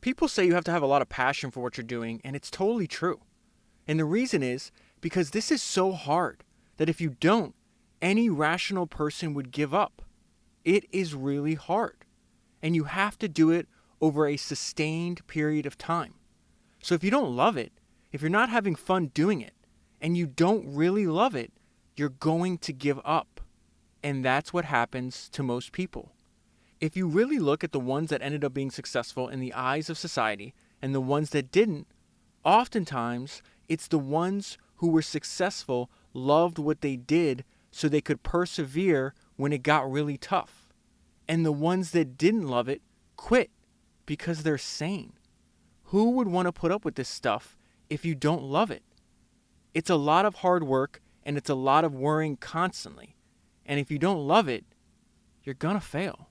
People say you have to have a lot of passion for what you're doing, and it's totally true. And the reason is because this is so hard that if you don't, any rational person would give up. It is really hard. And you have to do it over a sustained period of time. So if you don't love it, if you're not having fun doing it, and you don't really love it, you're going to give up. And that's what happens to most people. If you really look at the ones that ended up being successful in the eyes of society and the ones that didn't, oftentimes it's the ones who were successful loved what they did so they could persevere when it got really tough. And the ones that didn't love it quit because they're sane. Who would want to put up with this stuff if you don't love it? It's a lot of hard work and it's a lot of worrying constantly. And if you don't love it, you're going to fail.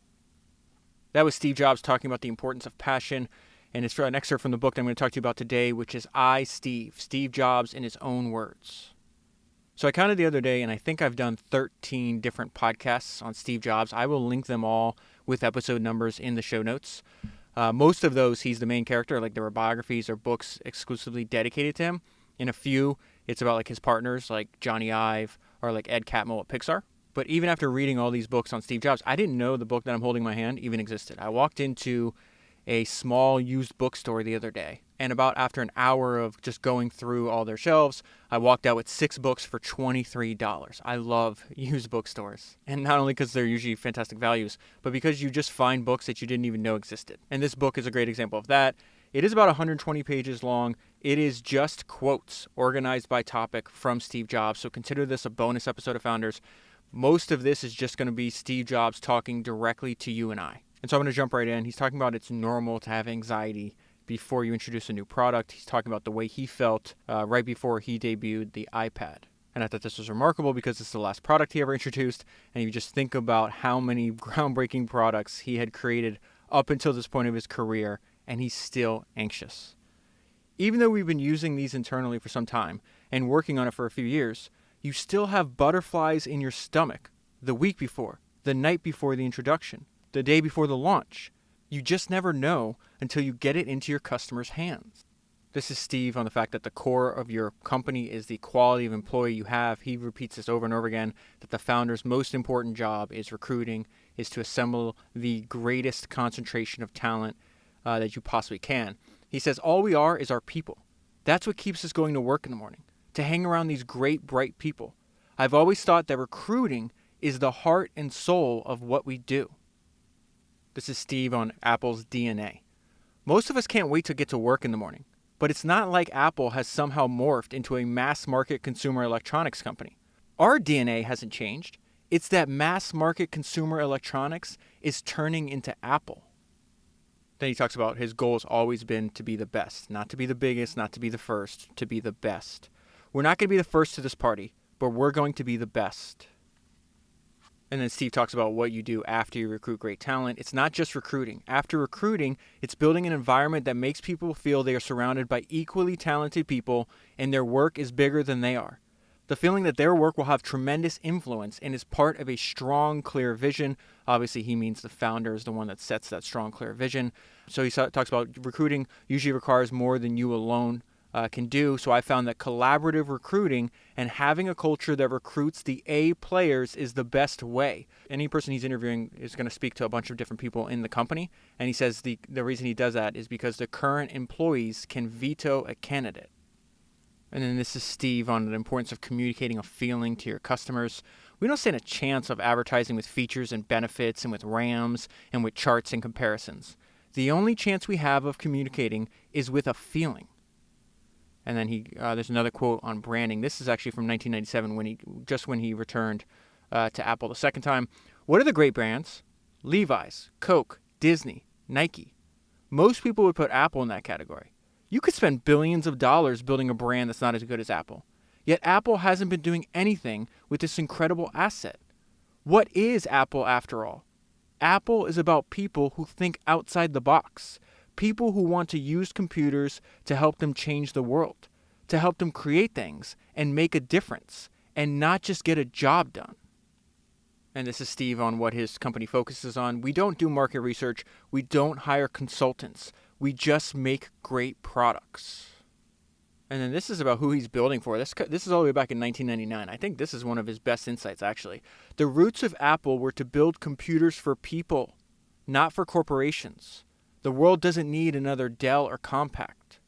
That was Steve Jobs talking about the importance of passion, and it's an excerpt from the book that I'm going to talk to you about today, which is I, Steve Jobs in his own words. So I counted the other day, and I think I've done 13 different podcasts on Steve Jobs. I will link them all with episode numbers in the show notes. Most of those, he's the main character, like there were biographies or books exclusively dedicated to him. In a few, it's about like his partners, like Jony or like Ed Catmull at Pixar. But even after reading all these books on Steve Jobs, I didn't know the book that I'm holding in my hand even existed. I walked into a small used bookstore the other day, and about after an hour of just going through all their shelves, I walked out with 6 books for $23. I love used bookstores, and not only because they're usually fantastic values, but because you just find books that you didn't even know existed. And this book is a great example of that. It is about 120 pages long. It is just quotes organized by topic from Steve Jobs, so consider this a bonus episode of Founders. Most of this is just going to be Steve Jobs talking directly to you and I. And so I'm going to jump right in. He's talking about it's normal to have anxiety before you introduce a new product. He's talking about the way he felt right before he debuted the iPad. And I thought this was remarkable because it's the last product he ever introduced. And you just think about how many groundbreaking products he had created up until this point of his career, and he's still anxious. Even though we've been using these internally for some time and working on it for a few years, you still have butterflies in your stomach the week before, the night before the introduction, the day before the launch. You just never know until you get it into your customers' hands. This is Steve on the fact that the core of your company is the quality of employee you have. He repeats this over and over again, that the founder's most important job is recruiting, is to assemble the greatest concentration of talent that you possibly can. He says, all we are is our people. That's what keeps us going to work in the morning, to hang around these great, bright people. I've always thought that recruiting is the heart and soul of what we do. This is Steve on Apple's DNA. Most of us can't wait to get to work in the morning, but it's not like Apple has somehow morphed into a mass market consumer electronics company. Our DNA hasn't changed. It's that mass market consumer electronics is turning into Apple. Then he talks about his goal has always been to be the best, not to be the biggest, not to be the first, to be the best. We're not going to be the first to this party, but we're going to be the best. And then Steve talks about what you do after you recruit great talent. It's not just recruiting. After recruiting, it's building an environment that makes people feel they are surrounded by equally talented people and their work is bigger than they are. The feeling that their work will have tremendous influence and is part of a strong, clear vision. Obviously, he means the founder is the one that sets that strong, clear vision. So he talks about recruiting usually requires more than you alone can do. So I found that collaborative recruiting and having a culture that recruits the A players is the best way. Any person he's interviewing is going to speak to a bunch of different people in the company. And he says the reason he does that is because the current employees can veto a candidate. And then this is Steve on the importance of communicating a feeling to your customers. We don't stand a chance of advertising with features and benefits and with RAMs and with charts and comparisons. The only chance we have of communicating is with a feeling. And then there's another quote on branding. This is actually from 1997 when he returned to Apple the second time. What are the great brands? Levi's, Coke, Disney, Nike. Most people would put Apple in that category. You could spend billions of dollars building a brand that's not as good as Apple. Yet Apple hasn't been doing anything with this incredible asset. What is Apple after all? Apple is about people who think outside the box. People who want to use computers to help them change the world, to help them create things and make a difference, and not just get a job done. And this is Steve on what his company focuses on. We don't do market research. We don't hire consultants. We just make great products. And then this is about who he's building for. This is all the way back in 1999. I think this is one of his best insights, actually. The roots of Apple were to build computers for people, not for corporations. The world doesn't need another Dell or Compaq.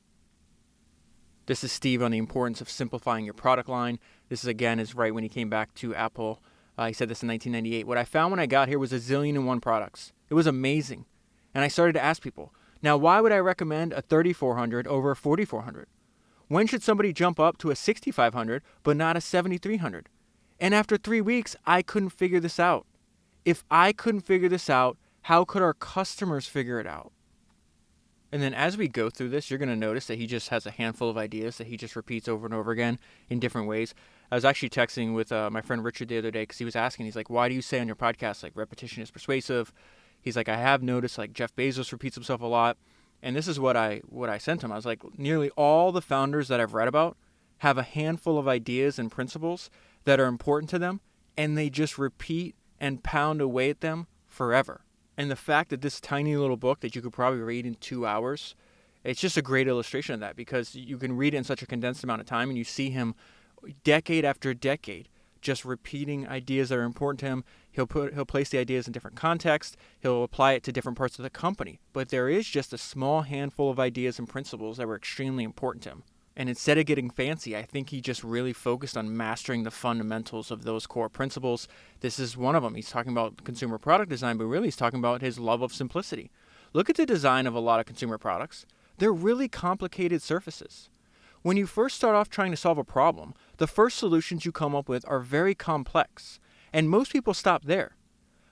This is Steve on the importance of simplifying your product line. This is, again, is right when he came back to Apple. He said this in 1998. What I found when I got here was a zillion and one products. It was amazing. And I started to ask people, now why would I recommend a 3400 over a 4400? When should somebody jump up to a 6500 but not a 7300? And after 3 weeks, I couldn't figure this out. If I couldn't figure this out, how could our customers figure it out? And then as we go through this, you're going to notice that he just has a handful of ideas that he just repeats over and over again in different ways. I was actually texting with my friend Richard the other day because he was asking, he's like, why do you say on your podcast, like, repetition is persuasive? He's like, I have noticed, like, Jeff Bezos repeats himself a lot. And this is what I sent him. I was like, nearly all the founders that I've read about have a handful of ideas and principles that are important to them, and they just repeat and pound away at them forever. And the fact that this tiny little book that you could probably read in 2 hours, it's just a great illustration of that, because you can read it in such a condensed amount of time and you see him decade after decade just repeating ideas that are important to him. He'll place the ideas in different contexts. He'll apply it to different parts of the company. But there is just a small handful of ideas and principles that were extremely important to him. And instead of getting fancy, I think he just really focused on mastering the fundamentals of those core principles. This is one of them. He's talking about consumer product design, but really he's talking about his love of simplicity. Look at the design of a lot of consumer products. They're really complicated surfaces. When you first start off trying to solve a problem, the first solutions you come up with are very complex, and most people stop there.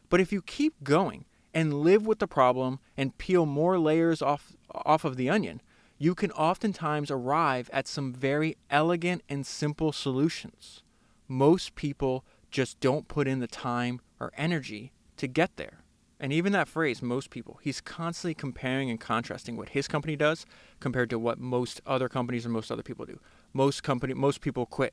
But if you keep going and live with the problem and peel more layers off of the onion, you can oftentimes arrive at some very elegant and simple solutions. Most people just don't put in the time or energy to get there. And even that phrase, most people, he's constantly comparing and contrasting what his company does compared to what most other companies or most other people do. Most people quit.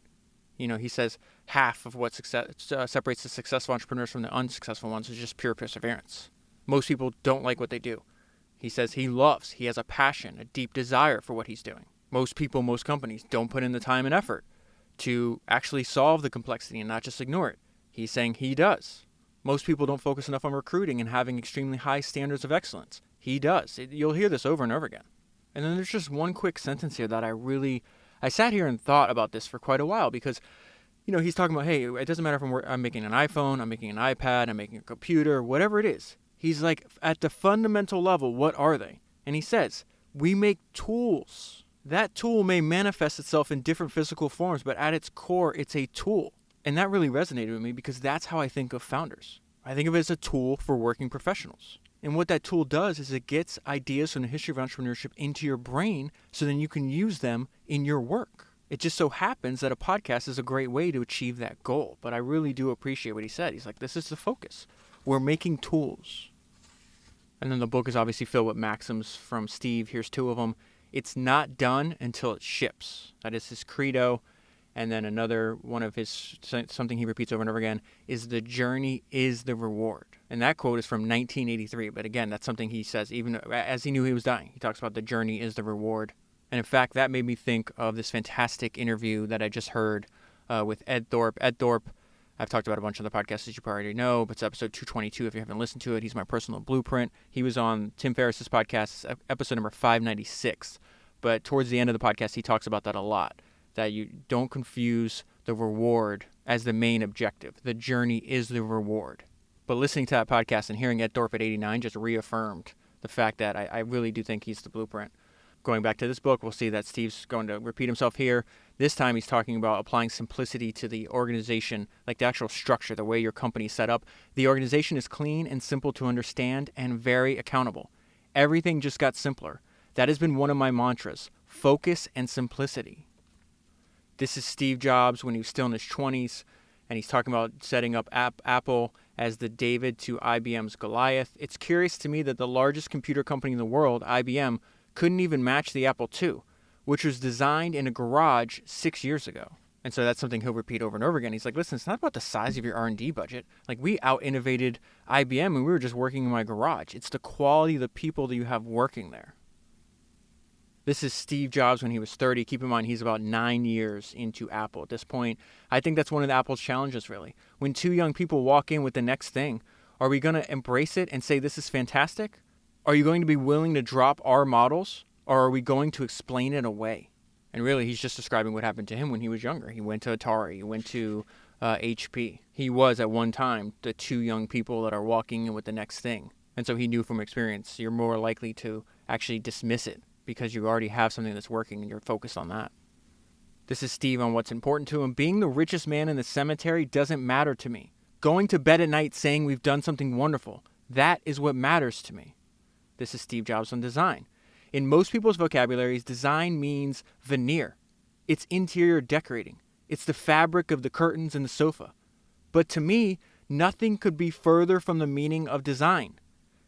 You know, he says half of what separates the successful entrepreneurs from the unsuccessful ones is just pure perseverance. Most people don't like what they do. He says he has a passion, a deep desire for what he's doing. Most people, most companies don't put in the time and effort to actually solve the complexity and not just ignore it. He's saying he does. Most people don't focus enough on recruiting and having extremely high standards of excellence. He does. You'll hear this over and over again. And then there's just one quick sentence here that I sat here and thought about this for quite a while, because, you know, he's talking about, hey, it doesn't matter if I'm making an iPhone, I'm making an iPad, I'm making a computer, whatever it is. He's like, at the fundamental level, what are they? And he says, we make tools. That tool may manifest itself in different physical forms, but at its core, it's a tool. And that really resonated with me, because that's how I think of founders. I think of it as a tool for working professionals. And what that tool does is it gets ideas from the history of entrepreneurship into your brain so then you can use them in your work. It just so happens that a podcast is a great way to achieve that goal. But I really do appreciate what he said. He's like, this is the focus. We're making tools. And then the book is obviously filled with maxims from Steve. Here's 2 of them. It's not done until it ships. That is his credo. And then another one of his, something he repeats over and over again, is the journey is the reward. And that quote is from 1983. But again, that's something he says even as he knew he was dying. He talks about the journey is the reward. And in fact, that made me think of this fantastic interview that I just heard with Ed Thorpe. Ed Thorpe, I've talked about a bunch of the podcasts that you probably already know, but it's episode 222 if you haven't listened to it. He's my personal blueprint. He was on Tim Ferriss's podcast, episode number 596. But towards the end of the podcast, he talks about that a lot, that you don't confuse the reward as the main objective. The journey is the reward. But listening to that podcast and hearing Ed Thorpe at 89 just reaffirmed the fact that I really do think he's the blueprint. Going back to this book, we'll see that Steve's going to repeat himself here. This time he's talking about applying simplicity to the organization, like the actual structure, the way your company is set up. The organization is clean and simple to understand and very accountable. Everything just got simpler. That has been one of my mantras, focus and simplicity. This is Steve Jobs when he was still in his 20s, and he's talking about setting up Apple as the David to IBM's Goliath. It's curious to me that the largest computer company in the world, IBM, couldn't even match the Apple II, which was designed in a garage 6 years ago. And so that's something he'll repeat over and over again. He's like, listen, it's not about the size of your R&D budget. Like, we out-innovated IBM and we were just working in my garage. It's the quality of the people that you have working there. This is Steve Jobs when he was 30. Keep in mind, he's about 9 years into Apple at this point. I think that's one of Apple's challenges, really. When two young people walk in with the next thing, are we going to embrace it and say this is fantastic? Are you going to be willing to drop our models, or are we going to explain it away? And really, he's just describing what happened to him when he was younger. He went to Atari, he went to HP. He was, at one time, the two young people that are walking in with the next thing. And so he knew from experience, you're more likely to actually dismiss it because you already have something that's working and you're focused on that. This is Steve on what's important to him. Being the richest man in the cemetery doesn't matter to me. Going to bed at night saying we've done something wonderful, that is what matters to me. This is Steve Jobs on design. In most people's vocabularies, design means veneer. It's interior decorating. It's the fabric of the curtains and the sofa. But to me, nothing could be further from the meaning of design.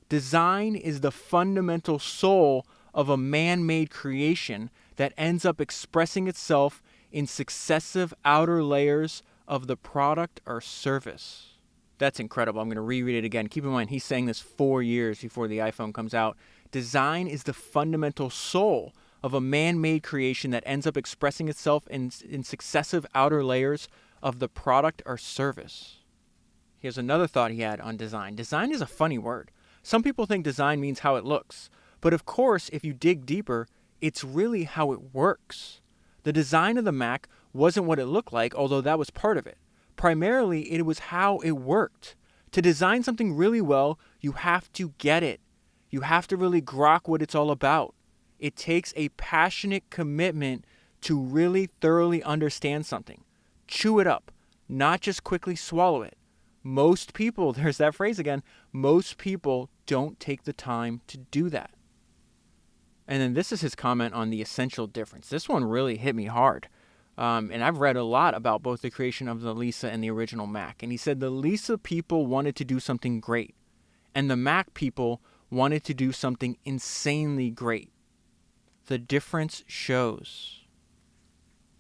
Design is the fundamental soul of a man-made creation that ends up expressing itself in successive outer layers of the product or service. That's incredible. I'm going to reread it again. Keep in mind, he's saying this 4 years before the iPhone comes out. Design is the fundamental soul of a man-made creation that ends up expressing itself in successive outer layers of the product or service. Here's another thought he had on design. Design is a funny word. Some people think design means how it looks. But of course, if you dig deeper, it's really how it works. The design of the Mac wasn't what it looked like, although that was part of it. Primarily, it was how it worked. To design something really well, you have to get it. You have to really grok what it's all about. It takes a passionate commitment to really thoroughly understand something. Chew it up, not just quickly swallow it. Most people, there's that phrase again, most people don't take the time to do that. And then this is his comment on the essential difference. This one really hit me hard. And I've read a lot about both the creation of the Lisa and the original Mac. And he said the Lisa people wanted to do something great. And the Mac people wanted to do something insanely great. The difference shows.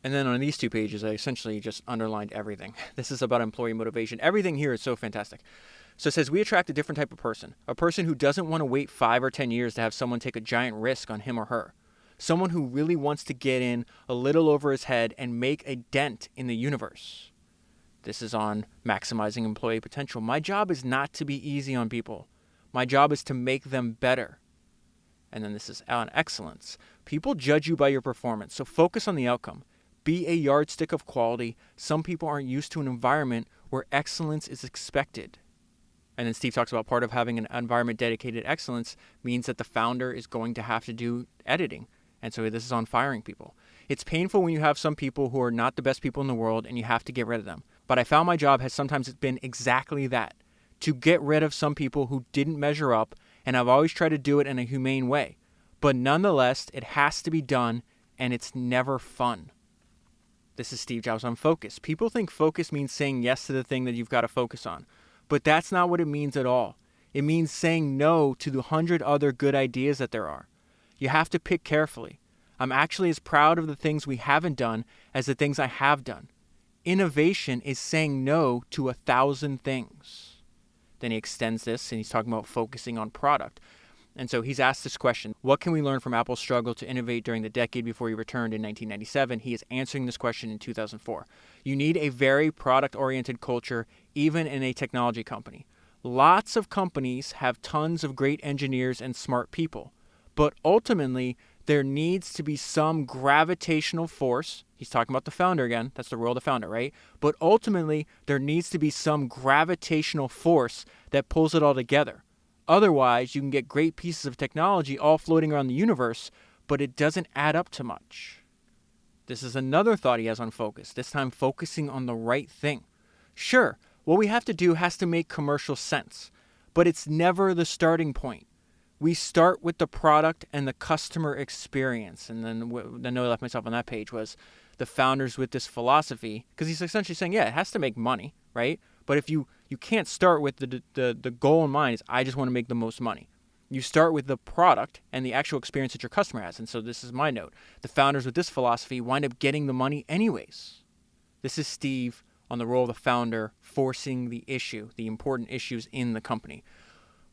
And then on these 2 pages, I essentially just underlined everything. This is about employee motivation. Everything here is so fantastic. So it says, we attract a different type of person. A person who doesn't want to wait 5 or 10 years to have someone take a giant risk on him or her. Someone who really wants to get in a little over his head and make a dent in the universe. This is on maximizing employee potential. My job is not to be easy on people. My job is to make them better. And then this is on excellence. People judge you by your performance, so focus on the outcome. Be a yardstick of quality. Some people aren't used to an environment where excellence is expected. And then Steve talks about part of having an environment dedicated to excellence means that the founder is going to have to do editing. And so this is on firing people. It's painful when you have some people who are not the best people in the world and you have to get rid of them. But I found my job has sometimes been exactly that. To get rid of some people who didn't measure up, and I've always tried to do it in a humane way. But nonetheless, it has to be done, and it's never fun. This is Steve Jobs on focus. People think focus means saying yes to the thing that you've got to focus on. But that's not what it means at all. It means saying no to the 100 other good ideas that there are. You have to pick carefully. I'm actually as proud of the things we haven't done as the things I have done. Innovation is saying no to 1,000 things. Then he extends this and he's talking about focusing on product. And so he's asked this question, what can we learn from Apple's struggle to innovate during the decade before he returned in 1997? He is answering this question in 2004. You need a very product-oriented culture, even in a technology company. Lots of companies have tons of great engineers and smart people, but ultimately there needs to be some gravitational force. He's talking about the founder again. That's the role of the founder, right? But ultimately there needs to be some gravitational force that pulls it all together. Otherwise, you can get great pieces of technology all floating around the universe, but it doesn't add up to much. This is another thought he has on focus, this time focusing on the right thing. Sure, what we have to do has to make commercial sense, but it's never the starting point. We start with the product and the customer experience. And then the note I left myself on that page was the founders with this philosophy, because he's essentially saying, yeah, it has to make money, right? But if you can't start with the goal in mind is I just want to make the most money. You start with the product and the actual experience that your customer has. And so this is my note. The founders with this philosophy wind up getting the money anyways. This is Steve on the role of the founder forcing the issue, the important issues in the company.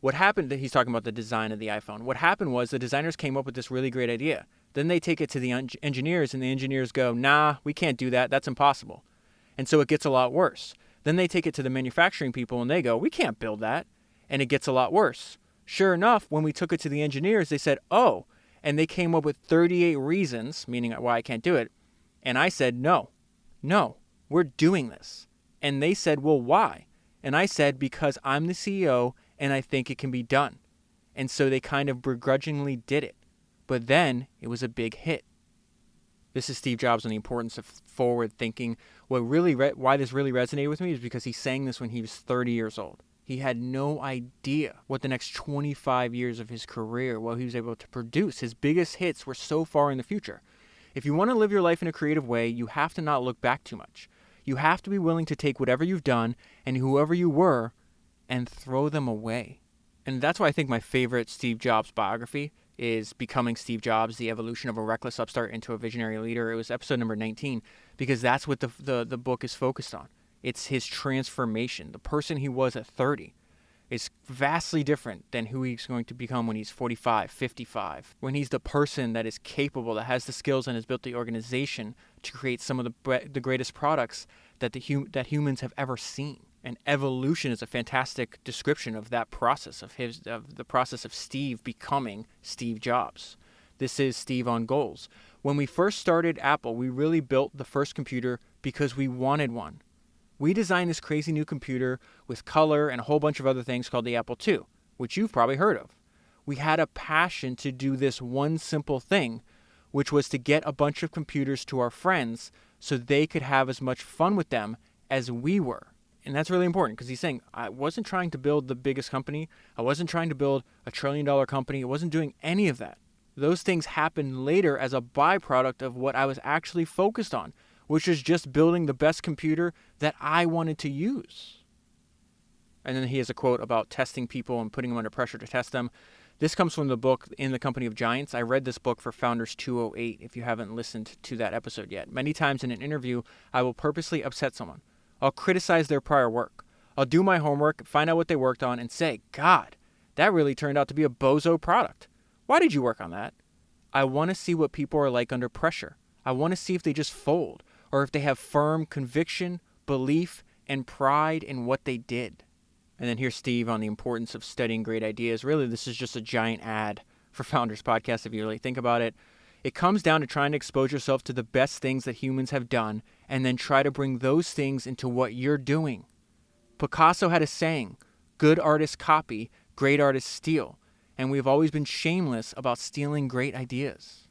What happened, he's talking about the design of the iPhone. What happened was the designers came up with this really great idea. Then they take it to the engineers, and the engineers go, nah, we can't do that. That's impossible. And so it gets a lot worse. Then they take it to the manufacturing people, and they go, we can't build that. And it gets a lot worse. Sure enough, when we took it to the engineers, they said, oh, and they came up with 38 reasons, meaning why I can't do it. And I said, no, we're doing this. And they said, well, why? And I said, because I'm the CEO and I think it can be done. And so they kind of begrudgingly did it. But then it was a big hit. This is Steve Jobs and the importance of forward thinking. Why this really resonated with me is because he sang this when he was 30 years old. He had no idea what the next 25 years of his career, what he was able to produce. His biggest hits were so far in the future. If you want to live your life in a creative way, you have to not look back too much. You have to be willing to take whatever you've done and whoever you were and throw them away. And that's why I think my favorite Steve Jobs biography is Becoming Steve Jobs, The Evolution of a Reckless Upstart into a Visionary Leader. It was episode number 19, because that's what the book is focused on. It's his transformation. The person he was at 30 is vastly different than who he's going to become when he's 45, 55, when he's the person that is capable, that has the skills and has built the organization to create some of the greatest products that humans have ever seen. And evolution is a fantastic description of that process, of the process of Steve becoming Steve Jobs. This is Steve on goals. When we first started Apple, we really built the first computer because we wanted one. We designed this crazy new computer with color and a whole bunch of other things called the Apple II, which you've probably heard of. We had a passion to do this one simple thing, which was to get a bunch of computers to our friends so they could have as much fun with them as we were. And that's really important, because he's saying, I wasn't trying to build the biggest company. I wasn't trying to build a $1 trillion company. I wasn't doing any of that. Those things happened later as a byproduct of what I was actually focused on, which is just building the best computer that I wanted to use. And then he has a quote about testing people and putting them under pressure to test them. This comes from the book In the Company of Giants. I read this book for Founders 208, if you haven't listened to that episode yet. Many times in an interview, I will purposely upset someone. I'll criticize their prior work. I'll do my homework, find out what they worked on, and say, God, that really turned out to be a bozo product. Why did you work on that? I want to see what people are like under pressure. I want to see if they just fold, or if they have firm conviction, belief, and pride in what they did. And then here's Steve on the importance of studying great ideas. Really, this is just a giant ad for Founders Podcast, if you really think about it. It comes down to trying to expose yourself to the best things that humans have done, and then try to bring those things into what you're doing. Picasso had a saying, good artists copy, great artists steal. And we've always been shameless about stealing great ideas.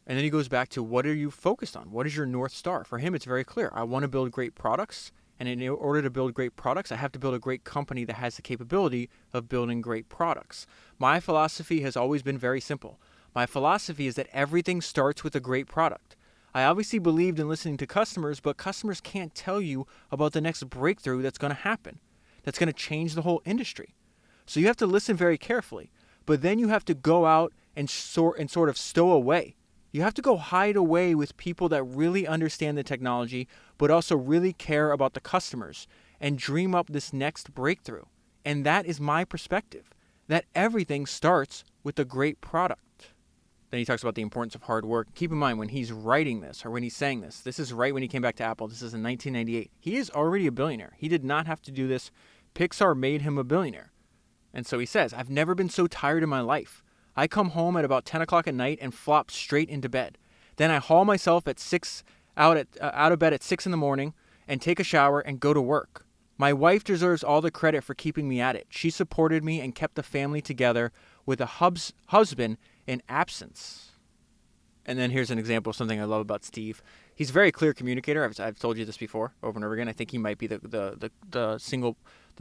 And then he goes back to, what are you focused on? What is your North Star? For him, it's very clear. I want to build great products. And in order to build great products, I have to build a great company that has the capability of building great products. My philosophy has always been very simple. My philosophy is that everything starts with a great product. I obviously believed in listening to customers, but customers can't tell you about the next breakthrough that's going to happen, that's going to change the whole industry. So you have to listen very carefully, but then you have to go out and sort of stow away. You have to go hide away with people that really understand the technology, but also really care about the customers, and dream up this next breakthrough. And that is my perspective, that everything starts with a great product. Then he talks about the importance of hard work. Keep in mind, when he's writing this, or when he's saying this, this is right when he came back to Apple. This is in 1998. He is already a billionaire. He did not have to do this. Pixar made him a billionaire. And so he says, I've never been so tired in my life. I come home at about 10 o'clock at night and flop straight into bed. Then I haul myself out of bed at 6 in the morning and take a shower and go to work. My wife deserves all the credit for keeping me at it. She supported me and kept the family together with a husband in absence. And then here's an example of something I love about Steve. He's a very clear communicator. I've told you this before, over and over again. I think he might be the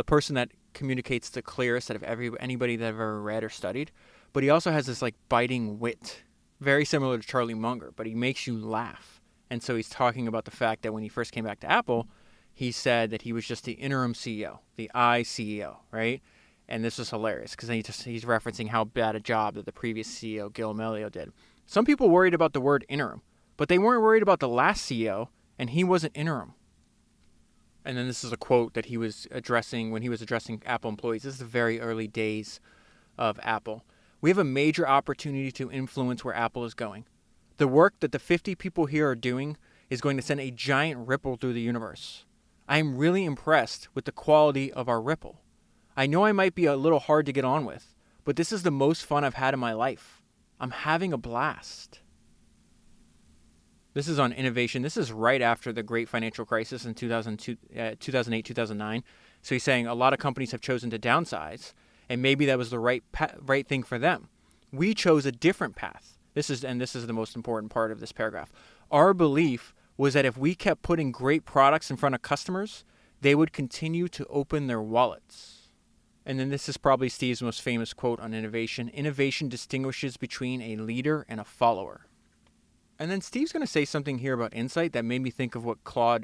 person that communicates the clearest out of anybody that I've ever read or studied. But he also has this like biting wit, very similar to Charlie Munger, but he makes you laugh. And so he's talking about the fact that when he first came back to Apple, he said that he was just the interim CEO, the CEO, right? And this was hilarious because he's referencing how bad a job that the previous CEO, Gil Amelio, did. Some people worried about the word interim, but they weren't worried about the last CEO, and he wasn't interim. And then this is a quote that he was addressing when he was addressing Apple employees. This is the very early days of Apple. We have a major opportunity to influence where Apple is going. The work that the 50 people here are doing is going to send a giant ripple through the universe. I am really impressed with the quality of our ripple. I know I might be a little hard to get on with, but this is the most fun I've had in my life. I'm having a blast. This is on innovation. This is right after the great financial crisis in 2008, 2009. So he's saying a lot of companies have chosen to downsize, and maybe that was the right thing for them. We chose a different path. This is the most important part of this paragraph. Our belief was that if we kept putting great products in front of customers, they would continue to open their wallets. And then this is probably Steve's most famous quote on innovation. Innovation distinguishes between a leader and a follower. And then Steve's going to say something here about insight that made me think of what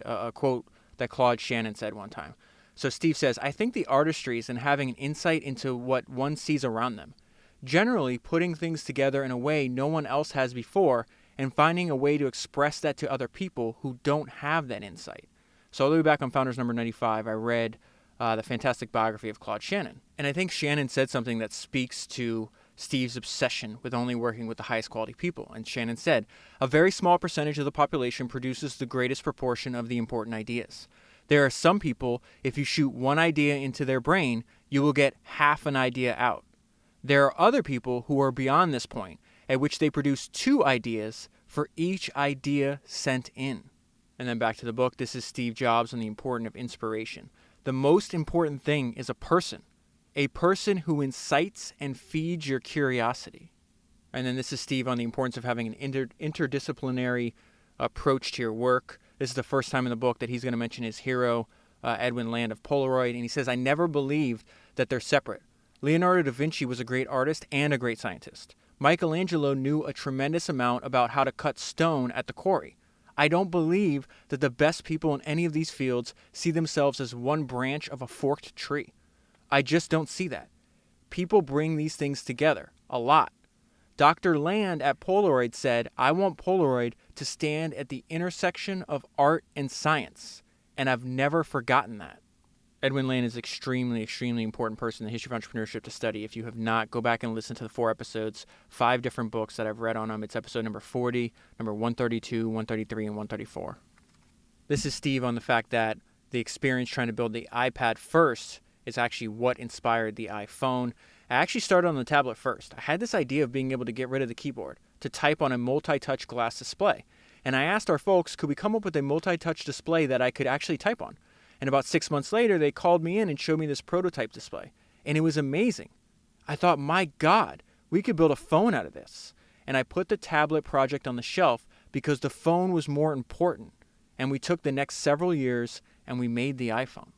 a quote that Claude Shannon said one time. So Steve says, I think the artistry is in having an insight into what one sees around them. Generally, putting things together in a way no one else has before and finding a way to express that to other people who don't have that insight. So all the way back on Founders number 95, I read the fantastic biography of Claude Shannon. And I think Shannon said something that speaks to Steve's obsession with only working with the highest quality people. And Shannon said, a very small percentage of the population produces the greatest proportion of the important ideas. There are some people, if you shoot one idea into their brain, you will get half an idea out. There are other people who are beyond this point, at which they produce 2 ideas for each idea sent in. And then back to the book, this is Steve Jobs on the importance of inspiration. The most important thing is a person who incites and feeds your curiosity. And then this is Steve on the importance of having an interdisciplinary approach to your work. This is the first time in the book that he's going to mention his hero, Edwin Land of Polaroid. And he says, I never believed that they're separate. Leonardo da Vinci was a great artist and a great scientist. Michelangelo knew a tremendous amount about how to cut stone at the quarry. I don't believe that the best people in any of these fields see themselves as one branch of a forked tree. I just don't see that. People bring these things together a lot. Dr. Land at Polaroid said, I want Polaroid to stand at the intersection of art and science, and I've never forgotten that. Edwin Land is extremely, extremely important person in the history of entrepreneurship to study. If you have not, go back and listen to the 4 episodes, 5 different books that I've read on him. It's episode number 40, number 132, 133, and 134. This is Steve on the fact that the experience trying to build the iPad first is actually what inspired the iPhone. I actually started on the tablet first. I had this idea of being able to get rid of the keyboard, to type on a multi-touch glass display. And I asked our folks, could we come up with a multi-touch display that I could actually type on? And about 6 months later, they called me in and showed me this prototype display. And it was amazing. I thought, my God, we could build a phone out of this. And I put the tablet project on the shelf because the phone was more important. And we took the next several years and we made the iPhone.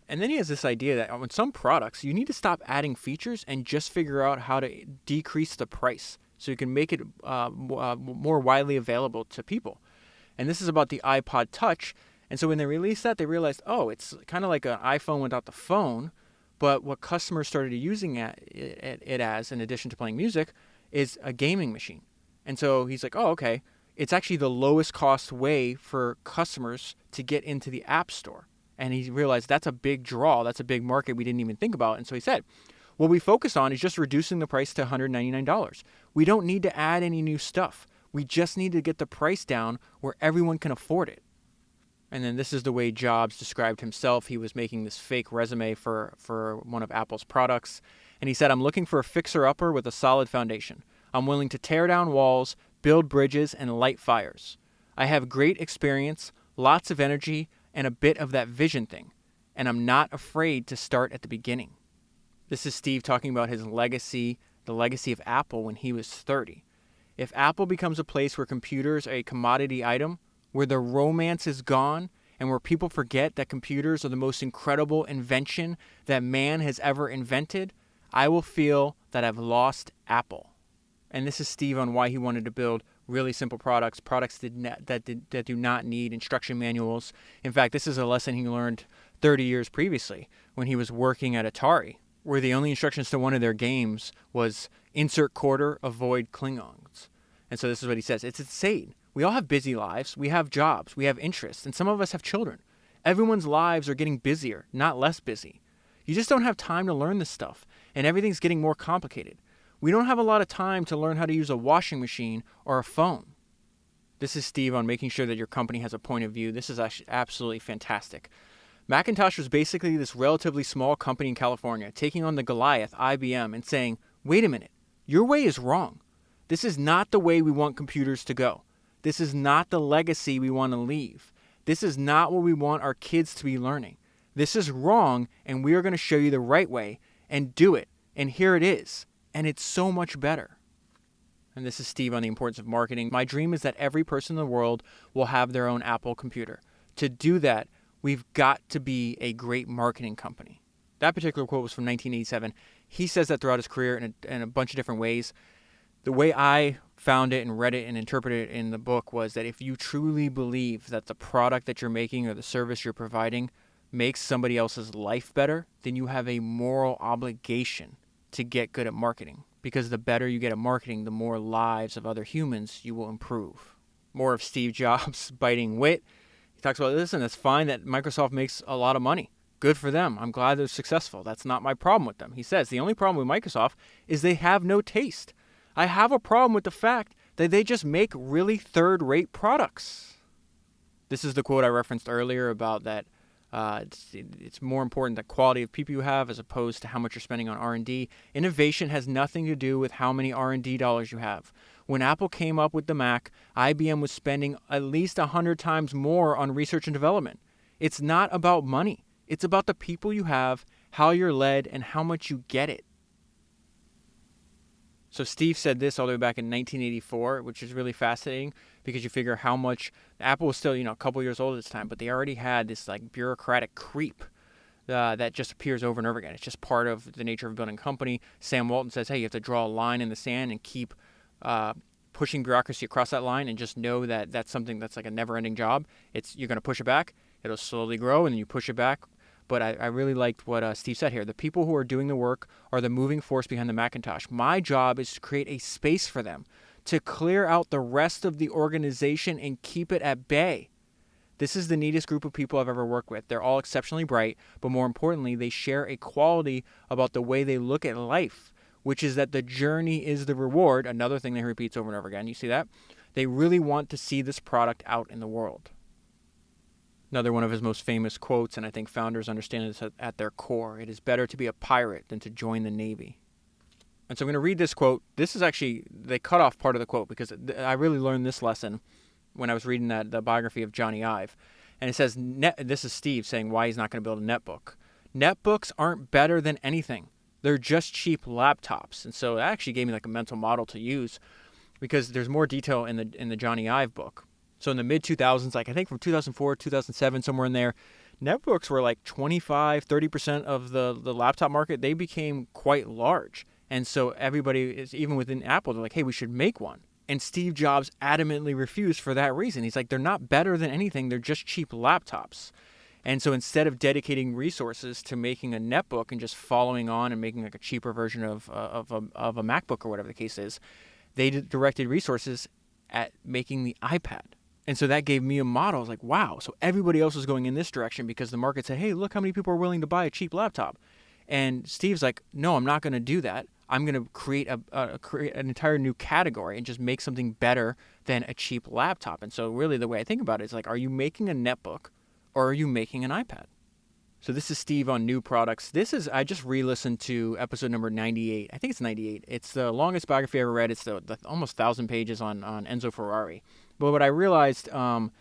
And then he has this idea that on some products, you need to stop adding features and just figure out how to decrease the price so you can make it more widely available to people. And this is about the iPod Touch. And so when they released that, they realized, oh, it's kind of like an iPhone without the phone. But what customers started using it as, in addition to playing music, is a gaming machine. And so he's like, oh, okay. It's actually the lowest cost way for customers to get into the App Store. And he realized that's a big draw. That's a big market we didn't even think about. And so he said, what we focus on is just reducing the price to $199. We don't need to add any new stuff. We just need to get the price down where everyone can afford it. And then this is the way Jobs described himself. He was making this fake resume for one of Apple's products. And he said, I'm looking for a fixer-upper with a solid foundation. I'm willing to tear down walls, build bridges, and light fires. I have great experience, lots of energy, and a bit of that vision thing. And I'm not afraid to start at the beginning. This is Steve talking about his legacy, the legacy of Apple when he was 30. If Apple becomes a place where computers are a commodity item, where the romance is gone, and where people forget that computers are the most incredible invention that man has ever invented, I will feel that I've lost Apple. And this is Steve on why he wanted to build really simple products that do not need instruction manuals. In fact, this is a lesson he learned 30 years previously when he was working at Atari, where the only instructions to one of their games was insert quarter, avoid Klingons. And so this is what he says. It's insane. We all have busy lives. We have jobs. We have interests. And some of us have children. Everyone's lives are getting busier, not less busy. You just don't have time to learn this stuff. And everything's getting more complicated. We don't have a lot of time to learn how to use a washing machine or a phone. This is Steve on making sure that your company has a point of view. This is actually absolutely fantastic. Macintosh was basically this relatively small company in California taking on the Goliath, IBM, and saying, wait a minute, your way is wrong. This is not the way we want computers to go. This is not the legacy we want to leave. This is not what we want our kids to be learning. This is wrong, and we are going to show you the right way, and do it. And here it is. And it's so much better. And this is Steve on the importance of marketing. My dream is that every person in the world will have their own Apple computer. To do that, we've got to be a great marketing company. That particular quote was from 1987. He says that throughout his career in a bunch of different ways. The way I found it and read it and interpreted it in the book was that if you truly believe that the product that you're making or the service you're providing makes somebody else's life better, then you have a moral obligation to get good at marketing. Because the better you get at marketing, the more lives of other humans you will improve. More of Steve Jobs' biting wit. He talks about this, and it's fine that Microsoft makes a lot of money. Good for them. I'm glad they're successful. That's not my problem with them. He says the only problem with Microsoft is they have no taste. I have a problem with the fact that they just make really third-rate products. This is the quote I referenced earlier about that it's more important the quality of people you have as opposed to how much you're spending on R&D. Innovation has nothing to do with how many R&D dollars you have. When Apple came up with the Mac, IBM was spending at least 100 times more on research and development. It's not about money. It's about the people you have, how you're led, and how much you get it. So Steve said this all the way back in 1984, which is really fascinating because you figure how much Apple was still, a couple years old at this time, but they already had this like bureaucratic creep that just appears over and over again. It's just part of the nature of building a company. Sam Walton says, hey, you have to draw a line in the sand and keep pushing bureaucracy across that line and just know that that's something that's like a never-ending job. You're going to push it back. It'll slowly grow, and then you push it back. But I really liked what Steve said here. The people who are doing the work are the moving force behind the Macintosh. My job is to create a space for them, to clear out the rest of the organization and keep it at bay. This is the neatest group of people I've ever worked with. They're all exceptionally bright, but more importantly, they share a quality about the way they look at life, which is that the journey is the reward. Another thing that he repeats over and over again. You see that? They really want to see this product out in the world. Another one of his most famous quotes, and I think founders understand this at their core. It is better to be a pirate than to join the Navy. And so I'm going to read this quote. This is actually, they cut off part of the quote because I really learned this lesson when I was reading the biography of Jony Ive. And it says, this is Steve saying why he's not going to build a netbook. Netbooks aren't better than anything. They're just cheap laptops. And so that actually gave me like a mental model to use because there's more detail in the Jony Ive book. So in the mid-2000s, like I think from 2004, 2007, somewhere in there, netbooks were like 25, 30% of the laptop market. They became quite large. And so everybody is, even within Apple, they're like, hey, we should make one. And Steve Jobs adamantly refused for that reason. He's like, they're not better than anything. They're just cheap laptops. And so instead of dedicating resources to making a netbook and just following on and making like a cheaper version of a MacBook or whatever the case is, they directed resources at making the iPad. And so that gave me a model. I was like, wow. So everybody else was going in this direction because the market said, hey, look how many people are willing to buy a cheap laptop. And Steve's like, no, I'm not going to do that. I'm going to create an entire new category and just make something better than a cheap laptop. And so really the way I think about it is like, are you making a netbook or are you making an iPad? So this is Steve on new products. I just re-listened to episode number 98. I think it's 98. It's the longest biography I ever read. It's the almost 1,000 pages on Enzo Ferrari. But what I realized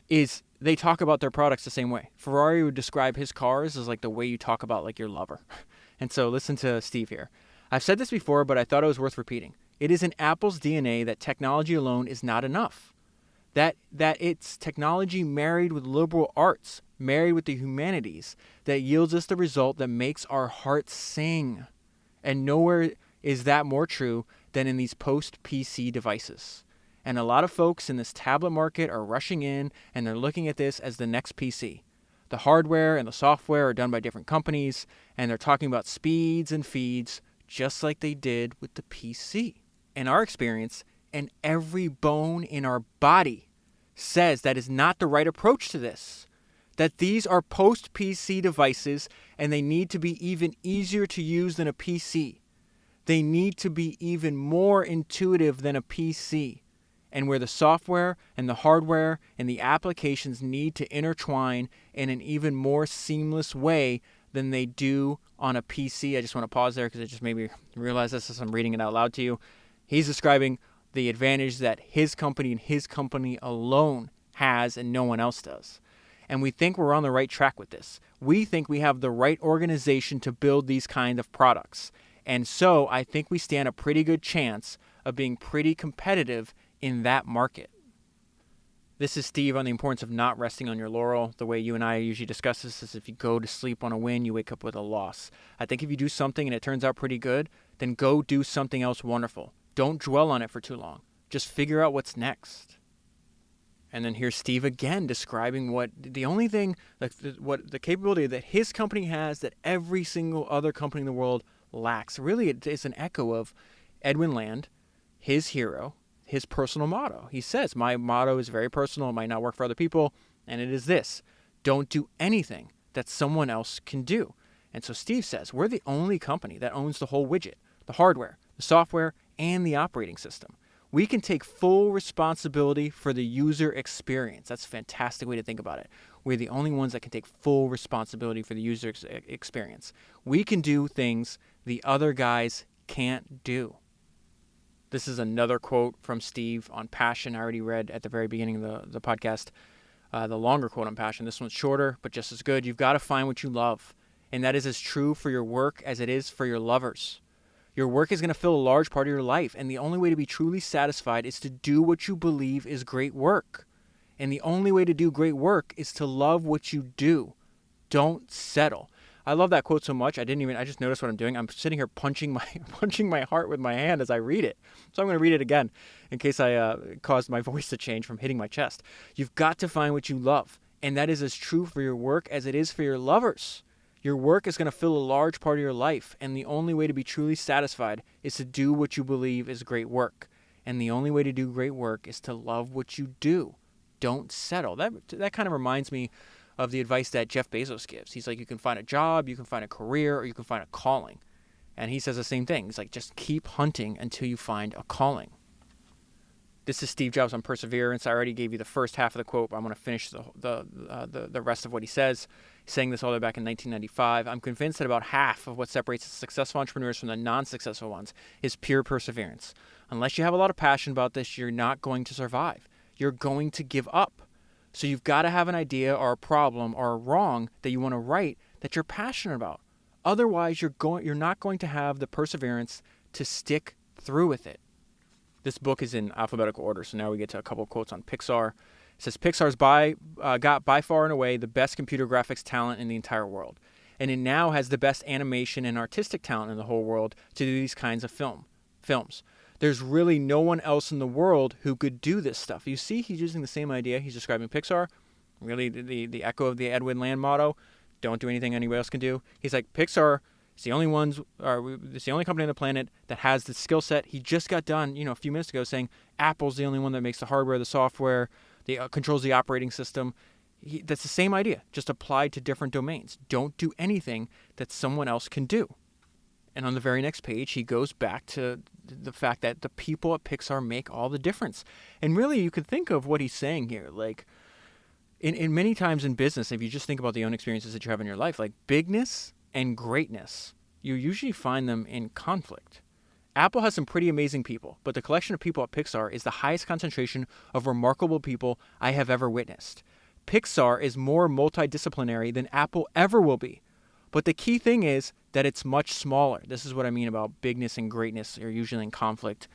is they talk about their products the same way. Ferrari would describe his cars as like the way you talk about like your lover. And so listen to Steve here. I've said this before, but I thought it was worth repeating. It is in Apple's DNA that technology alone is not enough. That it's technology married with liberal arts, married with the humanities, that yields us the result that makes our hearts sing. And nowhere is that more true than in these post-PC devices. And a lot of folks in this tablet market are rushing in and they're looking at this as the next PC. The hardware and the software are done by different companies, and they're talking about speeds and feeds just like they did with the PC. In our experience, and every bone in our body says that is not the right approach to this. That these are post-PC devices and they need to be even easier to use than a PC. They need to be even more intuitive than a PC, and where the software and the hardware and the applications need to intertwine in an even more seamless way than they do on a PC. I just want to pause there because it just made me realize this as I'm reading it out loud to you. He's describing the advantage that his company and his company alone has and no one else does. And we think we're on the right track with this. We think we have the right organization to build these kind of products. And so I think we stand a pretty good chance of being pretty competitive in that market. This is Steve on the importance of not resting on your laurel. The way you and I usually discuss this is if you go to sleep on a win, you wake up with a loss. I think if you do something and it turns out pretty good, then go do something else wonderful. Don't dwell on it for too long. Just figure out what's next. And then here's Steve again describing what the only thing, what the capability that his company has that every single other company in the world lacks. Really, it's an echo of Edwin Land, his hero, his personal motto. He says, my motto is very personal. It might not work for other people. And it is this: don't do anything that someone else can do. And so Steve says, we're the only company that owns the whole widget, the hardware, the software, and the operating system. We can take full responsibility for the user experience. That's a fantastic way to think about it. We're the only ones that can take full responsibility for the user experience. We can do things the other guys can't do. This is another quote from Steve on passion. I already read at the very beginning of the podcast, the longer quote on passion. This one's shorter, but just as good. You've got to find what you love. And that is as true for your work as it is for your lovers. Your work is going to fill a large part of your life, and the only way to be truly satisfied is to do what you believe is great work. And the only way to do great work is to love what you do. Don't settle. I love that quote so much. I just noticed what I'm doing. I'm sitting here punching my heart with my hand as I read it. So I'm going to read it again in case I caused my voice to change from hitting my chest. You've got to find what you love, and that is as true for your work as it is for your lovers. Your work is going to fill a large part of your life, and the only way to be truly satisfied is to do what you believe is great work. And the only way to do great work is to love what you do. Don't settle. That kind of reminds me of the advice that Jeff Bezos gives. He's like, you can find a job, you can find a career, or you can find a calling. And he says the same thing. He's like, just keep hunting until you find a calling. This is Steve Jobs on perseverance. I already gave you the first half of the quote, but I'm going to finish the rest of what he says. He's saying this all the way back in 1995. I'm convinced that about half of what separates the successful entrepreneurs from the non-successful ones is pure perseverance. Unless you have a lot of passion about this, you're not going to survive. You're going to give up. So you've got to have an idea or a problem or a wrong that you want to right that you're passionate about. Otherwise, you're not going to have the perseverance to stick through with it. This book is in alphabetical order, so now we get to a couple of quotes on Pixar. It says, Pixar's got by far and away the best computer graphics talent in the entire world. And it now has the best animation and artistic talent in the whole world to do these kinds of films. There's really no one else in the world who could do this stuff. You see, he's using the same idea. He's describing Pixar, really the echo of the Edwin Land motto, don't do anything anybody else can do. He's like, Pixar, it's the only company on the planet that has the skill set. He just got done, a few minutes ago saying Apple's the only one that makes the hardware, the software, controls the operating system. That's the same idea, just applied to different domains. Don't do anything that someone else can do. And on the very next page, he goes back to the fact that the people at Pixar make all the difference. And really, you could think of what he's saying here, like in many times in business, if you just think about the own experiences that you have in your life, like bigness and greatness, you usually find them in conflict. Apple has some pretty amazing people, but the collection of people at Pixar is the highest concentration of remarkable people I have ever witnessed. Pixar is more multidisciplinary than Apple ever will be. But the key thing is that it's much smaller. This is what I mean about bigness and greatness are usually in conflict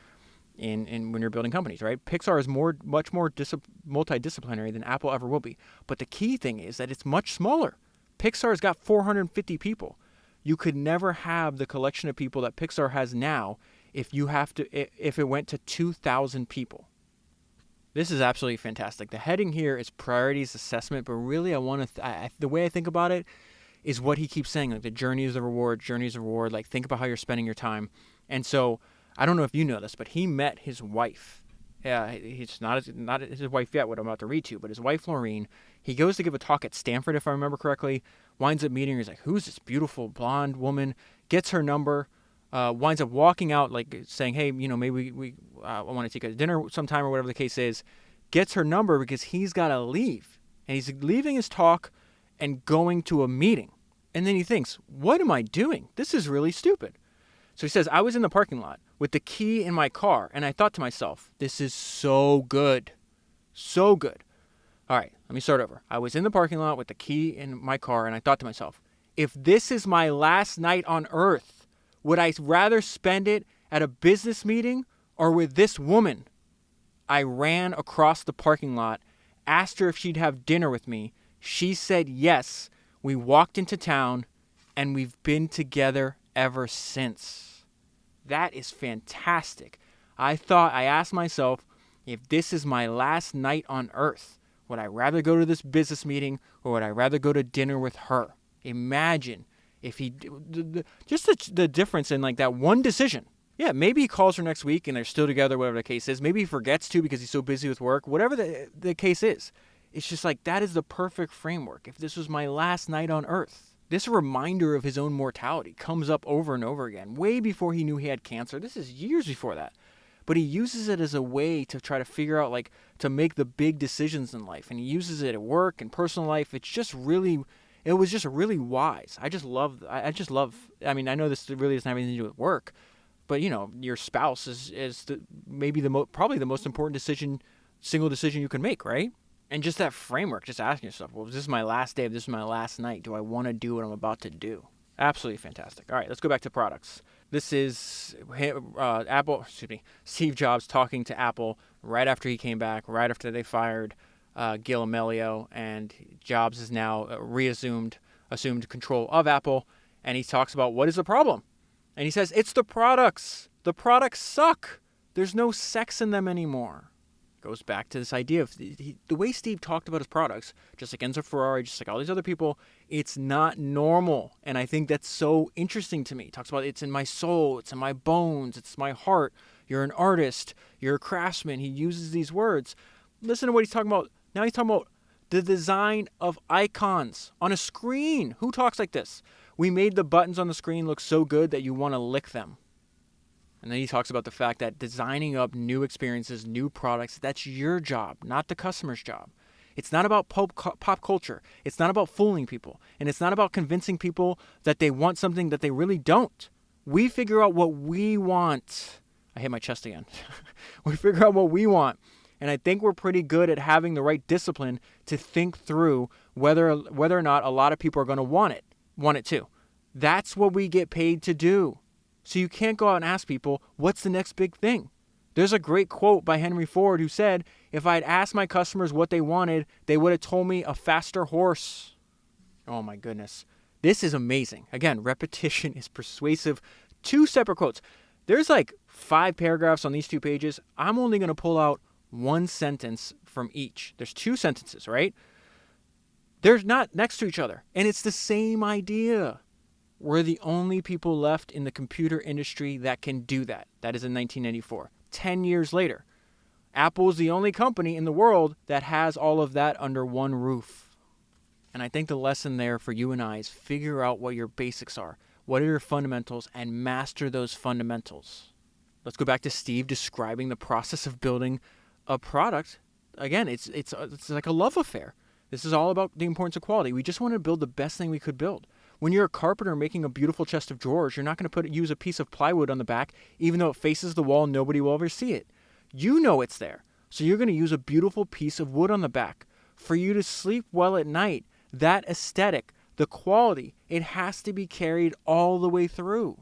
in when you're building companies, right? Pixar is much more multidisciplinary than Apple ever will be. But the key thing is that it's much smaller. Pixar's got 450 people. You could never have the collection of people that Pixar has now if it went to 2,000 people. This is absolutely fantastic. The heading here is priorities assessment, but really the way I think about it is what he keeps saying, like the journey is the reward, like think about how you're spending your time. And so I don't know if you know this, but he met his wife. Yeah, he's not his wife yet, what I'm about to read to you, but his wife, Laureen, he goes to give a talk at Stanford, if I remember correctly, winds up meeting her. He's like, who's this beautiful blonde woman? Gets her number, winds up walking out, like saying, hey, maybe I want to take a dinner sometime or whatever the case is, gets her number because he's got to leave. And he's leaving his talk and going to a meeting. And then he thinks, what am I doing? This is really stupid. So he says, I was in the parking lot with the key in my car, and I thought to myself, this is so good. So good. All right, let me start over. I was in the parking lot with the key in my car, and I thought to myself, if this is my last night on earth, would I rather spend it at a business meeting or with this woman? I ran across the parking lot, asked her if she'd have dinner with me. She said yes. We walked into town, and we've been together ever since. That is fantastic. I asked myself, if this is my last night on earth, would I rather go to this business meeting or would I rather go to dinner with her? Imagine if just the difference in like that one decision. Yeah, maybe he calls her next week and they're still together, whatever the case is. Maybe he forgets to because he's so busy with work, whatever the case is. It's just like, that is the perfect framework. If this was my last night on earth. This reminder of his own mortality comes up over and over again, way before he knew he had cancer. This is years before that. But he uses it as a way to try to figure out, like, to make the big decisions in life. And he uses it at work and personal life. It was just really wise. I mean, I know this really doesn't have anything to do with work, but, your spouse is probably the most important single decision you can make, right? And just that framework, just asking yourself, well, is this my last day? If this is my last night, do I want to do what I'm about to do? Absolutely fantastic. All right, let's go back to products. This is Steve Jobs talking to Apple right after he came back, right after they fired Gil Amelio, and Jobs has now assumed control of Apple, and he talks about what is the problem. And he says, it's the products. The products suck. There's no sex in them anymore. Goes back to this idea of the way Steve talked about his products, just like Enzo Ferrari, just like all these other people, it's not normal. And I think that's so interesting to me. He talks about it's in my soul, it's in my bones, it's my heart. You're an artist, you're a craftsman. He uses these words. Listen to what he's talking about. Now he's talking about the design of icons on a screen. Who talks like this? We made the buttons on the screen look so good that you want to lick them. And then he talks about the fact that designing up new experiences, new products, that's your job, not the customer's job. It's not about pop culture. It's not about fooling people. And it's not about convincing people that they want something that they really don't. We figure out what we want. I hit my chest again. We figure out what we want. And I think we're pretty good at having the right discipline to think through whether or not a lot of people are going to want it too. That's what we get paid to do. So you can't go out and ask people, what's the next big thing? There's a great quote by Henry Ford who said, if I'd asked my customers what they wanted, they would have told me a faster horse. Oh my goodness. This is amazing. Again, repetition is persuasive. 2 separate quotes. There's like 5 paragraphs on these 2 pages. I'm only going to pull out 1 sentence from each. There's 2 sentences, right? They're not next to each other. And it's the same idea. We're the only people left in the computer industry that can do that. That is in 1994. 10 years later, Apple is the only company in the world that has all of that under one roof. And I think the lesson there for you and I is figure out what your basics are. What are your fundamentals, and master those fundamentals. Let's go back to Steve describing the process of building a product. Again, it's like a love affair. This is all about the importance of quality. We just want to build the best thing we could build. When you're a carpenter making a beautiful chest of drawers, you're not going to use a piece of plywood on the back, even though it faces the wall, nobody will ever see it. You know it's there. So you're going to use a beautiful piece of wood on the back. For you to sleep well at night, that aesthetic, the quality, it has to be carried all the way through.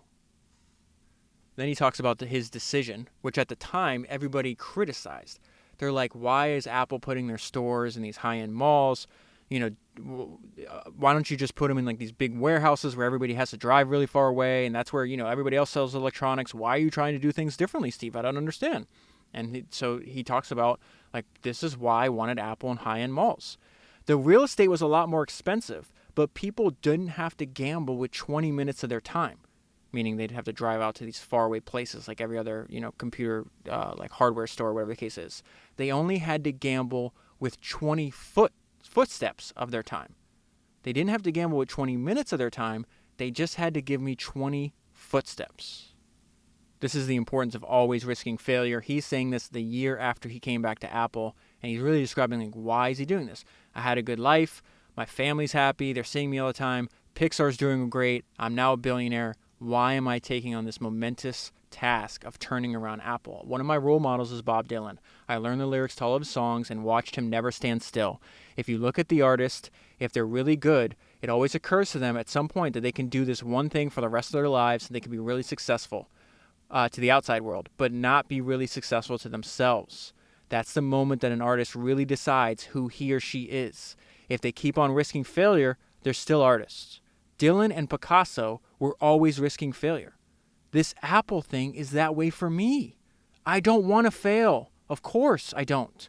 Then he talks about his decision, which at the time everybody criticized. They're like, why is Apple putting their stores in these high-end malls? Why don't you just put them in like these big warehouses where everybody has to drive really far away, and that's where, everybody else sells electronics. Why are you trying to do things differently, Steve? I don't understand. And so he talks about, like, this is why I wanted Apple in high-end malls. The real estate was a lot more expensive, but people didn't have to gamble with 20 minutes of their time, meaning they'd have to drive out to these faraway places like every other, computer, like hardware store, whatever the case is. They only had to gamble with 20 footsteps of their time. They didn't have to gamble with 20 minutes of their time. They just had to give me 20 footsteps. This is the importance of always risking failure. He's saying this the year after he came back to Apple, and he's really describing, like, why is he doing this? I had a good life. My family's happy. They're seeing me all the time. Pixar's doing great. I'm now a billionaire. Why am I taking on this momentous task of turning around Apple? One of my role models is Bob Dylan. I learned the lyrics to all of his songs and watched him never stand still. If you look at the artist, if they're really good, it always occurs to them at some point that they can do this one thing for the rest of their lives and they can be really successful to the outside world, but not be really successful to themselves. That's the moment that an artist really decides who he or she is. If they keep on risking failure, they're still artists. Dylan and Picasso were always risking failure. This Apple thing is that way for me. I don't want to fail. Of course I don't.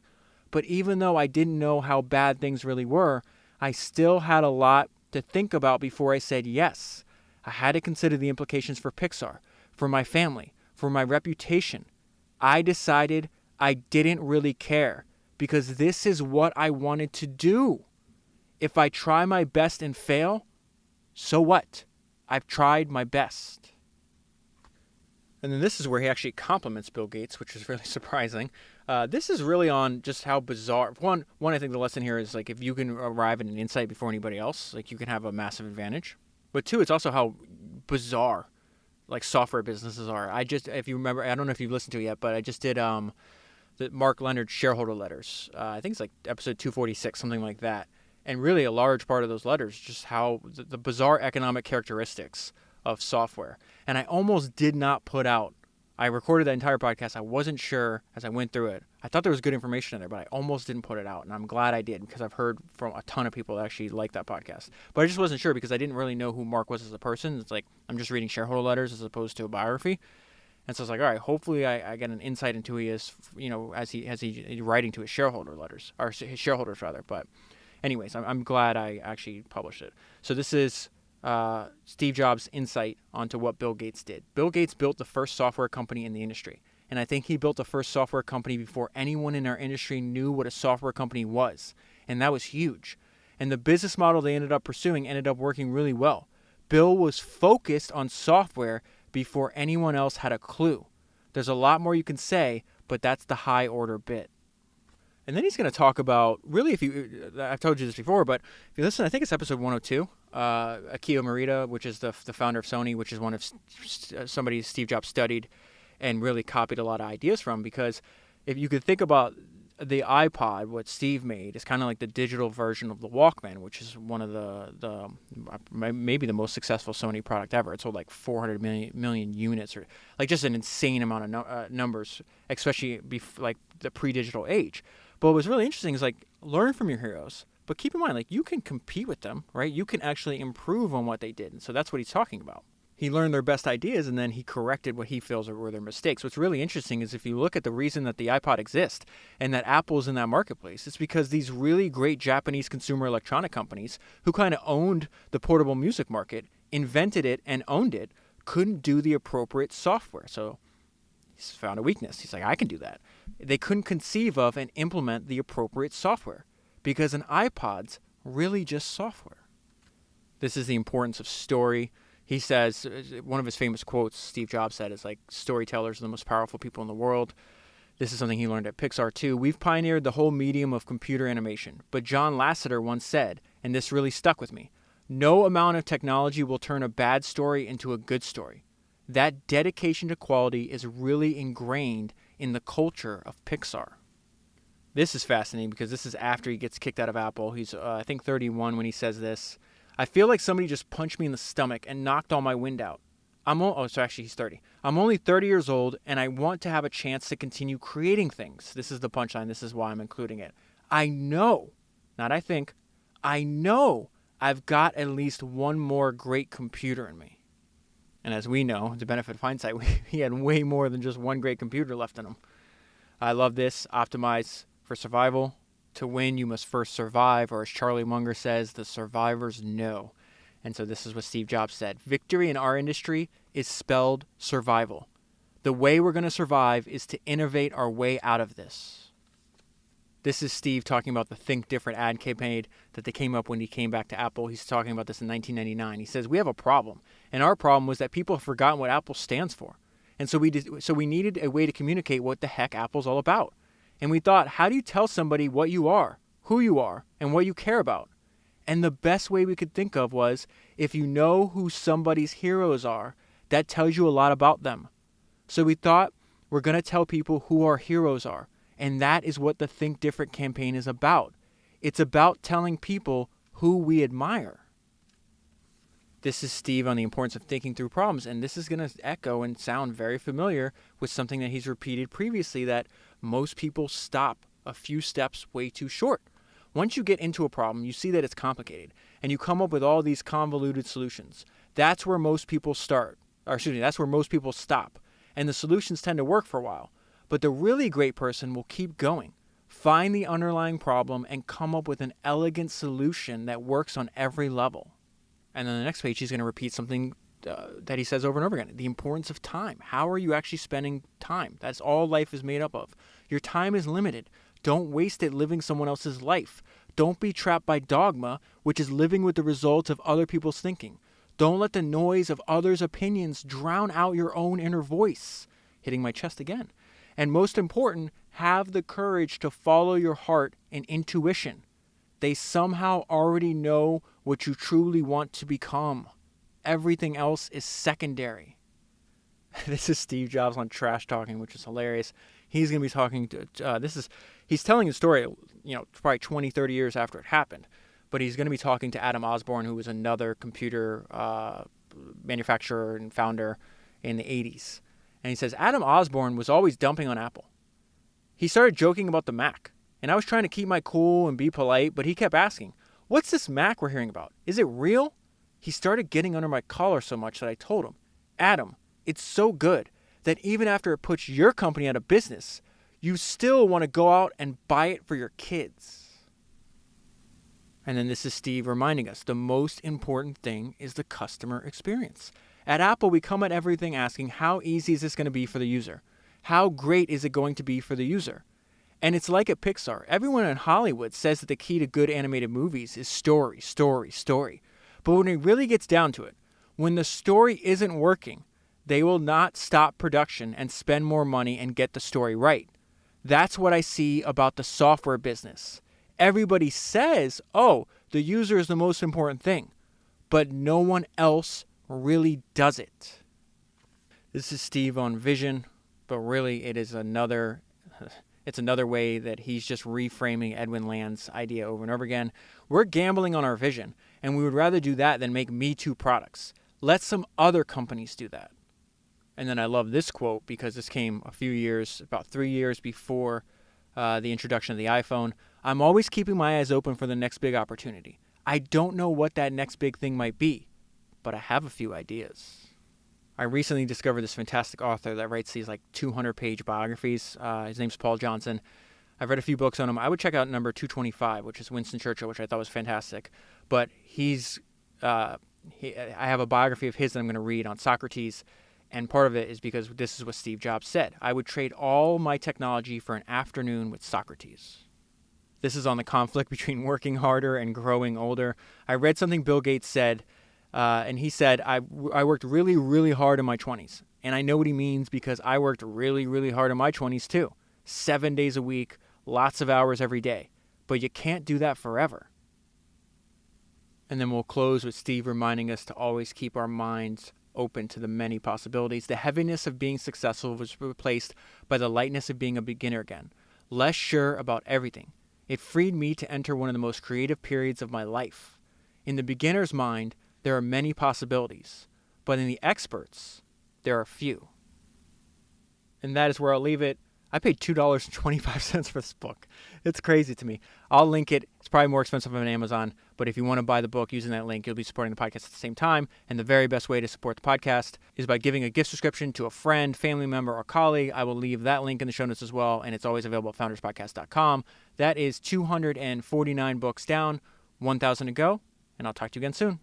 But even though I didn't know how bad things really were, I still had a lot to think about before I said yes. I had to consider the implications for Pixar, for my family, for my reputation. I decided I didn't really care because this is what I wanted to do. If I try my best and fail, so what? I've tried my best. And then this is where he actually compliments Bill Gates, which is really surprising. This is really on just how bizarre. One, I think the lesson here is, like, if you can arrive at an insight before anybody else, like, you can have a massive advantage. But two, it's also how bizarre, like, software businesses are. If you remember, I don't know if you've listened to it yet, but I just did the Mark Leonard shareholder letters. I think it's like episode 246, something like that. And really a large part of those letters, just how the bizarre economic characteristics of software. And I almost did not put out. I recorded that entire podcast. I wasn't sure as I went through it. I thought there was good information in there, but I almost didn't put it out. And I'm glad I did because I've heard from a ton of people that actually like that podcast. But I just wasn't sure because I didn't really know who Mark was as a person. It's like I'm just reading shareholder letters as opposed to a biography. And so I was like, all right, hopefully I get an insight into who he is, as he writing to his shareholder letters, or his shareholders rather. But anyways, I'm glad I actually published it. So this is Steve Jobs' insight onto what Bill Gates did. Bill Gates built the first software company in the industry. And I think he built the first software company before anyone in our industry knew what a software company was. And that was huge. And the business model they ended up pursuing ended up working really well. Bill was focused on software before anyone else had a clue. There's a lot more you can say, but that's the high order bit. And then he's going to talk about, really, I've told you this before, but if you listen, I think it's episode 102, Akio Morita, which is the founder of Sony, which is one of somebody Steve Jobs studied and really copied a lot of ideas from. Because if you could think about the iPod, what Steve made is kind of like the digital version of the Walkman, which is one of the maybe the most successful Sony product ever. It sold like 400 million units, or like just an insane amount of numbers, especially like the pre-digital age. But what was really interesting is, like, learn from your heroes, but keep in mind, like, you can compete with them, right? You can actually improve on what they did. And so that's what he's talking about. He learned their best ideas and then he corrected what he feels were their mistakes. What's really interesting is if you look at the reason that the iPod exists and that Apple's in that marketplace, it's because these really great Japanese consumer electronic companies who kind of owned the portable music market, invented it and owned it, couldn't do the appropriate software. So he's found a weakness. He's like, I can do that. They couldn't conceive of and implement the appropriate software because an iPod's really just software. This is the importance of story. He says, one of his famous quotes, Steve Jobs said, is like, storytellers are the most powerful people in the world. This is something he learned at Pixar too. We've pioneered the whole medium of computer animation. But John Lasseter once said, and this really stuck with me, no amount of technology will turn a bad story into a good story. That dedication to quality is really ingrained in the culture of Pixar. This is fascinating because this is after he gets kicked out of Apple. He's, I think, 31 when he says this. I feel like somebody just punched me in the stomach and knocked all my wind out. He's 30. I'm only 30 years old, and I want to have a chance to continue creating things. This is the punchline. This is why I'm including it. I know, not I think, I know I've got at least one more great computer in me. And as we know, the benefit of hindsight, he had way more than just one great computer left in him. I love this. Optimize for survival. To win, you must first survive, or as Charlie Munger says, the survivors know. And so this is what Steve Jobs said. Victory in our industry is spelled survival. The way we're going to survive is to innovate our way out of this. This is Steve talking about the Think Different ad campaign that they came up when he came back to Apple. He's talking about this in 1999. He says, we have a problem. And our problem was that people have forgotten what Apple stands for. And so we needed a way to communicate what the heck Apple's all about. And we thought, how do you tell somebody what you are, who you are, and what you care about? And the best way we could think of was, if you know who somebody's heroes are, that tells you a lot about them. So we thought, we're going to tell people who our heroes are. And that is what the Think Different campaign is about. It's about telling people who we admire. This is Steve on the importance of thinking through problems, and this is going to echo and sound very familiar with something that he's repeated previously, that most people stop a few steps way too short. Once you get into a problem, you see that it's complicated, and you come up with all these convoluted solutions. That's where most people that's where most people stop, and the solutions tend to work for a while. But the really great person will keep going, find the underlying problem, and come up with an elegant solution that works on every level. And then the next page, he's going to repeat something that he says over and over again. The importance of time. How are you actually spending time? That's all life is made up of. Your time is limited. Don't waste it living someone else's life. Don't be trapped by dogma, which is living with the results of other people's thinking. Don't let the noise of others' opinions drown out your own inner voice. Hitting my chest again. And most important, have the courage to follow your heart and intuition. They somehow already know what you truly want to become. Everything else is secondary. This is Steve Jobs on Trash Talking, which is hilarious. He's going to be talking to, he's telling the story, probably 20, 30 years after it happened. But he's going to be talking to Adam Osborne, who was another computer manufacturer and founder in the 80s. And he says, Adam Osborne was always dumping on Apple. He started joking about the Mac. And I was trying to keep my cool and be polite, but he kept asking, what's this Mac we're hearing about? Is it real? He started getting under my collar so much that I told him, Adam, it's so good that even after it puts your company out of business, you still want to go out and buy it for your kids. And then this is Steve reminding us, the most important thing is the customer experience. At Apple, we come at everything asking, how easy is this going to be for the user? How great is it going to be for the user? And it's like at Pixar. Everyone in Hollywood says that the key to good animated movies is story, story, story. But when it really gets down to it, when the story isn't working, they will not stop production and spend more money and get the story right. That's what I see about the software business. Everybody says, oh, the user is the most important thing, but no one else really does it. This is Steve on vision, but really it is another way that he's just reframing Edwin Land's idea over and over again. We're gambling on our vision, and we would rather do that than make Me Too products. Let some other companies do that. And then I love this quote because this came about 3 years before the introduction of the iPhone. I'm always keeping my eyes open for the next big opportunity. I don't know what that next big thing might be, but I have a few ideas. I recently discovered this fantastic author that writes these 200-page biographies. His name's Paul Johnson. I've read a few books on him. I would check out number 225, which is Winston Churchill, which I thought was fantastic. But I have a biography of his that I'm going to read on Socrates, and part of it is because this is what Steve Jobs said. I would trade all my technology for an afternoon with Socrates. This is on the conflict between working harder and growing older. I read something Bill Gates said, and he said, I worked really, really hard in my 20s. And I know what he means because I worked really, really hard in my 20s too. 7 days a week, lots of hours every day. But you can't do that forever. And then we'll close with Steve reminding us to always keep our minds open to the many possibilities. The heaviness of being successful was replaced by the lightness of being a beginner again. Less sure about everything. It freed me to enter one of the most creative periods of my life. In the beginner's mind, there are many possibilities, but in the experts, there are few. And that is where I'll leave it. I paid $2.25 for this book. It's crazy to me. I'll link it. It's probably more expensive on Amazon, but if you want to buy the book using that link, you'll be supporting the podcast at the same time. And the very best way to support the podcast is by giving a gift subscription to a friend, family member, or colleague. I will leave that link in the show notes as well, and it's always available at founderspodcast.com. That is 249 books down, 1,000 to go, and I'll talk to you again soon.